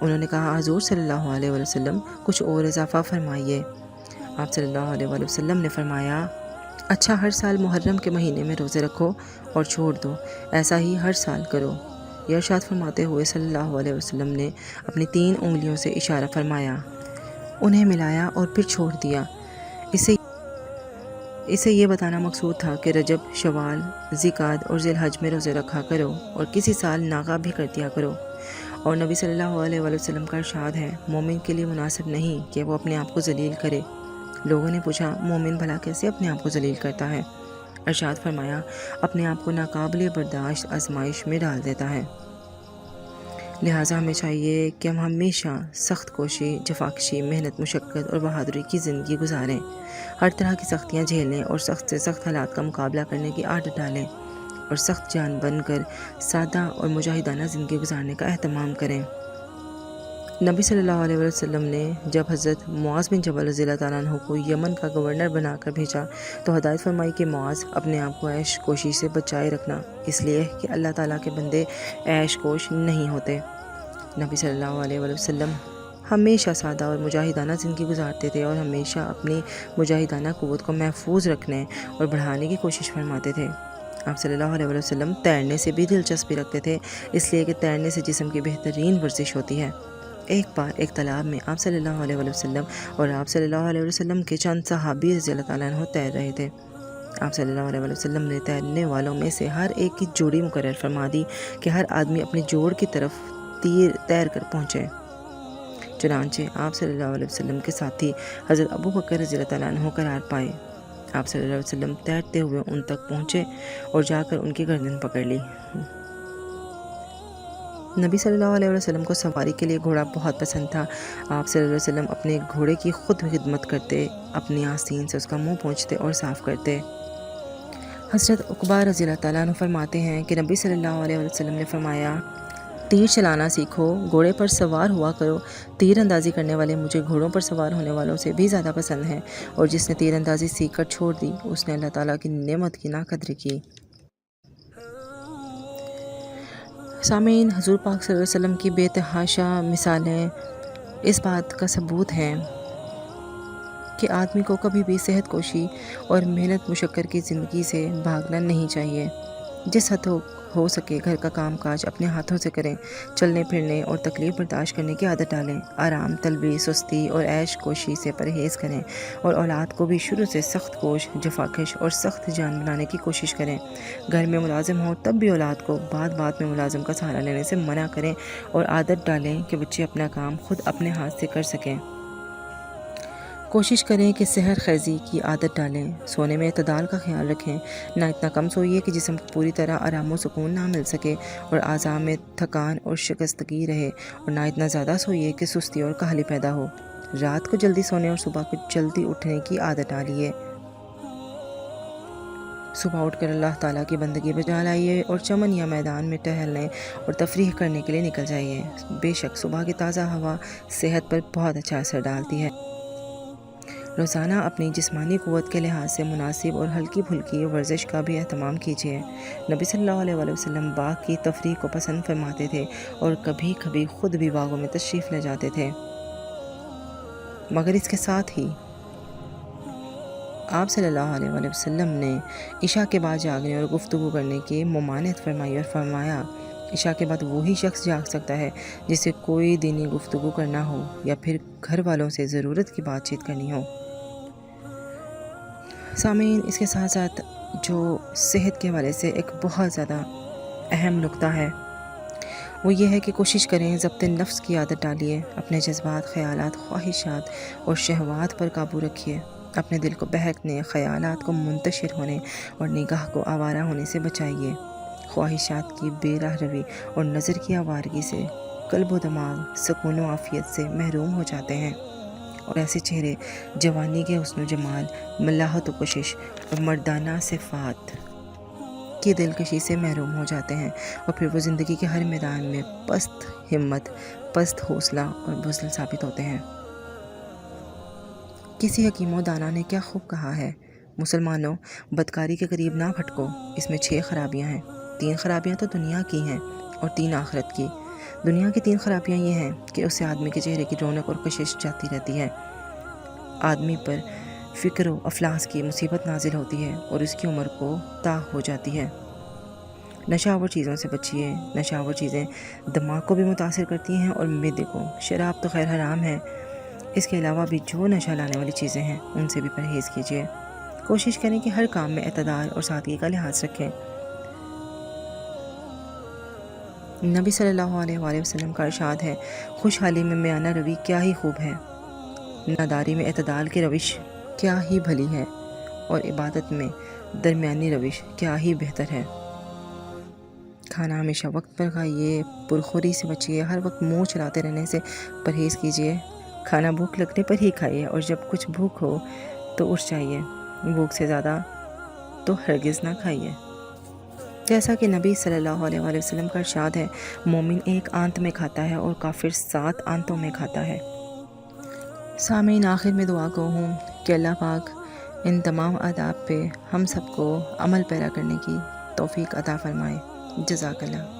انہوں نے کہا حضور صلی اللہ علیہ وسلم کچھ اور اضافہ فرمائیے۔ آپ صلی اللہ علیہ وسلم نے فرمایا اچھا ہر سال محرم کے مہینے میں روزے رکھو اور چھوڑ دو، ایسا ہی ہر سال کرو۔ یہ ارشاد فرماتے ہوئے صلی اللہ علیہ وسلم نے اپنی 3 انگلیوں سے اشارہ فرمایا، انہیں ملایا اور پھر چھوڑ دیا۔ اسے یہ بتانا مقصود تھا کہ رجب، شوال، ذیقعد اور ذی الحج میں روزے رکھا کرو اور کسی سال ناغہ بھی کر دیا کرو۔ اور نبی صلی اللہ علیہ وسلم کا ارشاد ہے مومن کے لیے مناسب نہیں کہ وہ اپنے آپ کو ذلیل کرے۔ لوگوں نے پوچھا مومن بھلا کیسے اپنے آپ کو ذلیل کرتا ہے؟ ارشاد فرمایا اپنے آپ کو ناقابل برداشت آزمائش میں ڈال دیتا ہے۔ لہٰذا ہمیں چاہیے کہ ہم ہمیشہ سخت کوشی، جفاکشی، محنت، مشقت اور بہادری کی زندگی گزاریں، ہر طرح کی سختیاں جھیلیں اور سخت سے سخت حالات کا مقابلہ کرنے کی عادت ڈالیں اور سخت جان بن کر سادہ اور مجاہدانہ زندگی گزارنے کا اہتمام کریں۔ نبی صلی اللہ علیہ وسلم نے جب حضرت معاذ بن جبل رضی اللہ تعالیٰ عنہ کو یمن کا گورنر بنا کر بھیجا تو ہدایت فرمائی کہ معاذ اپنے آپ کو عیش کوشی سے بچائے رکھنا، اس لیے کہ اللہ تعالیٰ کے بندے عیش کوش نہیں ہوتے۔ نبی صلی اللہ علیہ وسلم ہمیشہ سادہ اور مجاہدانہ زندگی گزارتے تھے اور ہمیشہ اپنی مجاہدانہ قوت کو محفوظ رکھنے اور بڑھانے کی کوشش فرماتے تھے۔ آپ صلی اللہ علیہ وسلم تیرنے سے بھی دلچسپی رکھتے تھے، اس لیے کہ تیرنے سے جسم کی بہترین ورزش ہوتی ہے۔ ایک بار ایک تالاب میں آپ صلی اللہ علیہ وسلم اور آپ صلی اللہ علیہ وسلم کے چند صحابی رضی اللہ تعالیٰ عنہ تیر رہے تھے۔ آپ صلی اللہ علیہ وسلم نے تیرنے والوں میں سے ہر ایک کی جوڑی مقرر فرما دی کہ ہر آدمی اپنی جوڑ کی طرف تیر کر پہنچے۔ چنانچہ آپ صلی اللہ علیہ وسلم کے ساتھی حضرت ابو بکر رضی اللہ تعالیٰ عنہ قرار پائے۔ آپ صلی اللہ علیہ وسلم تیرتے ہوئے ان تک پہنچے اور جا کر ان کی گردن پکڑ لی۔ نبی صلی اللہ علیہ وسلم کو سواری کے لیے گھوڑا بہت پسند تھا۔ آپ صلی اللہ علیہ وسلم اپنے گھوڑے کی خود خدمت کرتے، اپنی آستین سے اس کا منہ پونچھتے اور صاف کرتے۔ حضرت عقبہ رضی اللہ تعالیٰ عنہ فرماتے ہیں کہ نبی صلی اللہ علیہ وسلم نے فرمایا تیر چلانا سیکھو، گھوڑے پر سوار ہوا کرو۔ تیر اندازی کرنے والے مجھے گھوڑوں پر سوار ہونے والوں سے بھی زیادہ پسند ہیں، اور جس نے تیر اندازی سیکھ کر چھوڑ دی اس نے اللہ تعالیٰ کی نعمت کی ناقدری کی۔ سامعین، حضور پاک صلی اللہ علیہ وسلم کی بے تحاشا مثالیں اس بات کا ثبوت ہیں کہ آدمی کو کبھی بھی صحت کوشی اور محنت مشقت کی زندگی سے بھاگنا نہیں چاہیے۔ جس حد ہو سکے گھر کا کام کاج اپنے ہاتھوں سے کریں، چلنے پھرنے اور تکلیف برداشت کرنے کی عادت ڈالیں، آرام طلبی، سستی اور عیش کوشی سے پرہیز کریں اور اولاد کو بھی شروع سے سخت کوش، جفاکش اور سخت جان بنانے کی کوشش کریں۔ گھر میں ملازم ہوں تب بھی اولاد کو بات میں ملازم کا سہارا لینے سے منع کریں اور عادت ڈالیں کہ بچے اپنا کام خود اپنے ہاتھ سے کر سکیں۔ کوشش کریں کہ سحر خیزی کی عادت ڈالیں، سونے میں اعتدال کا خیال رکھیں، نہ اتنا کم سوئیے کہ جسم کو پوری طرح آرام و سکون نہ مل سکے اور اعضاء میں تھکان اور شکستگی رہے، اور نہ اتنا زیادہ سوئیے کہ سستی اور کاہلی پیدا ہو۔ رات کو جلدی سونے اور صبح کو جلدی اٹھنے کی عادت ڈالیے۔ صبح اٹھ کر اللہ تعالیٰ کی بندگی بجا لائیے اور چمن یا میدان میں ٹہلنے اور تفریح کرنے کے لیے نکل جائیے۔ بے شک صبح کی تازہ ہوا صحت پر بہت اچھا اثر ڈالتی ہے۔ روزانہ اپنی جسمانی قوت کے لحاظ سے مناسب اور ہلکی پھلکی ورزش کا بھی اہتمام کیجیے۔ نبی صلی اللہ علیہ وسلم باغ کی تفریح کو پسند فرماتے تھے اور کبھی کبھی خود بھی باغوں میں تشریف لے جاتے تھے، مگر اس کے ساتھ ہی آپ صلی اللہ علیہ وسلم نے عشاء کے بعد جاگنے اور گفتگو کرنے کی ممانعت فرمائی اور فرمایا عشاء کے بعد وہی شخص جاگ سکتا ہے جسے کوئی دینی گفتگو کرنا ہو یا پھر گھر والوں سے ضرورت کی بات چیت کرنی ہو۔ سامعین، اس کے ساتھ ساتھ جو صحت کے حوالے سے ایک بہت زیادہ اہم نکتہ ہے وہ یہ ہے کہ کوشش کریں ضبط نفس کی عادت ڈالیے، اپنے جذبات، خیالات، خواہشات اور شہوات پر قابو رکھیے، اپنے دل کو بہکنے، خیالات کو منتشر ہونے اور نگاہ کو آوارہ ہونے سے بچائیے۔ خواہشات کی بے راہ روی اور نظر کی آوارگی سے قلب و دماغ سکون و عافیت سے محروم ہو جاتے ہیں، اور ایسے چہرے جوانی کے حسن و جمال، ملاحت و کوشش اور مردانہ صفات کی دلکشی سے محروم ہو جاتے ہیں، اور پھر وہ زندگی کے ہر میدان میں پست ہمت، پست حوصلہ اور بزدل ثابت ہوتے ہیں۔ کسی حکیم و دانا نے کیا خوب کہا ہے، مسلمانوں، بدکاری کے قریب نہ بھٹکو، اس میں 6 خرابیاں ہیں۔ 3 خرابیاں تو دنیا کی ہیں اور 3 آخرت کی۔ دنیا کی 3 خرابیاں یہ ہیں کہ اس سے آدمی کے چہرے کی رونق اور کشش جاتی رہتی ہے، آدمی پر فکر و افلاس کی مصیبت نازل ہوتی ہے اور اس کی عمر کو تاہ ہو جاتی ہے۔ نشہ آور چیزوں سے بچیے۔ نشہ آور چیزیں دماغ کو بھی متاثر کرتی ہیں اور معدے کو۔ شراب تو خیر حرام ہے، اس کے علاوہ بھی جو نشہ لانے والی چیزیں ہیں ان سے بھی پرہیز کیجیے۔ کوشش کریں کہ ہر کام میں اعتدال اور سادگی کا لحاظ رکھیں۔ نبی صلی اللہ علیہ وآلہ وسلم کا ارشاد ہے، خوشحالی میں میانہ روی کیا ہی خوب ہے، ناداری میں اعتدال کی روش کیا ہی بھلی ہے، اور عبادت میں درمیانی روش کیا ہی بہتر ہے۔ کھانا ہمیشہ وقت پر کھائیے، پرخوری سے بچیے، ہر وقت منہ چلاتے رہنے سے پرہیز کیجیے۔ کھانا بھوک لگنے پر ہی کھائیے، اور جب کچھ بھوک ہو تو اٹھ جائیے، بھوک سے زیادہ تو ہرگز نہ کھائیے۔ جیسا کہ نبی صلی اللہ علیہ وآلہ وسلم کا ارشاد ہے، مومن 1 آنت میں کھاتا ہے اور کافر 7 آنتوں میں کھاتا ہے۔ سامعین، آخر میں دعا گو ہوں کہ اللہ پاک ان تمام آداب پہ ہم سب کو عمل پیرا کرنے کی توفیق عطا فرمائے۔ جزاک اللہ۔